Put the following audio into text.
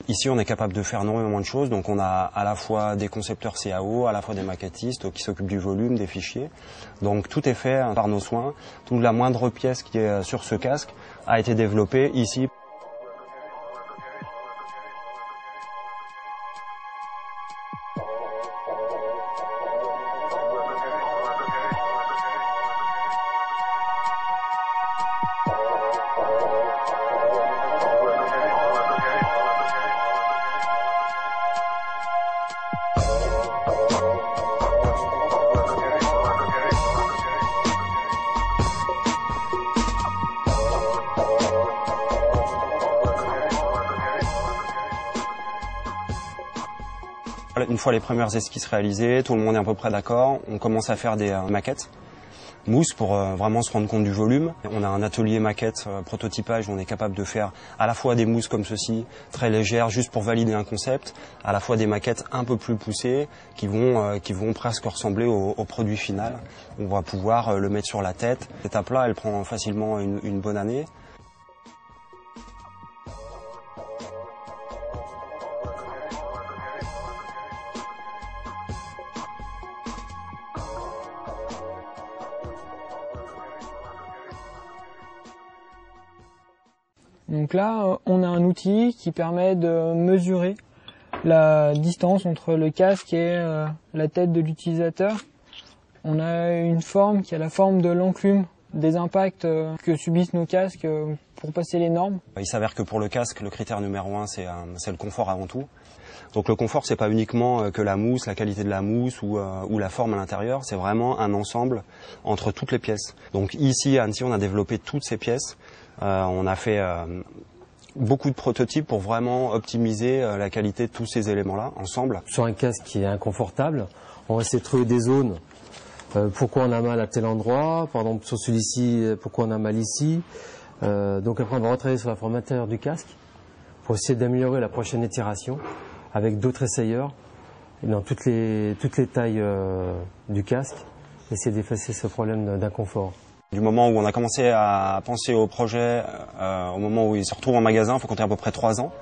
Ici, on est capable de faire énormément de choses. Donc, on a à la fois des concepteurs CAO, à la fois des maquettistes qui s'occupent du volume, des fichiers. Donc, tout est fait par nos soins. Toute la moindre pièce qui est sur ce casque a été développée ici. Une fois les premières esquisses réalisées, tout le monde est à peu près d'accord, on commence à faire des maquettes mousse pour vraiment se rendre compte du volume. On a un atelier maquette prototypage où on est capable de faire à la fois des mousses comme ceci, très légères, juste pour valider un concept, à la fois des maquettes un peu plus poussées qui vont presque ressembler au produit final. On va pouvoir le mettre sur la tête. Cette étape-là, elle prend facilement une bonne année. Donc là, on a un outil qui permet de mesurer la distance entre le casque et la tête de l'utilisateur. On a une forme qui a la forme de l'enclume des impacts que subissent nos casques pour passer les normes. Il s'avère que pour le casque, le critère numéro 1, c'est le confort avant tout. Donc le confort, c'est pas uniquement que la mousse, la qualité de la mousse ou la forme à l'intérieur, c'est vraiment un ensemble entre toutes les pièces. Donc ici à Annecy, on a développé toutes ces pièces. On a fait beaucoup de prototypes pour vraiment optimiser la qualité de tous ces éléments-là ensemble. Sur un casque qui est inconfortable, on va essayer de trouver des zones. Pourquoi on a mal à tel endroit, par exemple sur celui-ci, pourquoi on a mal ici. Donc après on va retravailler sur la forme intérieure du casque pour essayer d'améliorer la prochaine itération avec d'autres essayeurs dans toutes les tailles du casque, essayer d'effacer ce problème d'inconfort. Du moment où on a commencé à penser au projet, au moment où il se retrouve en magasin, il faut compter à peu près 3 ans.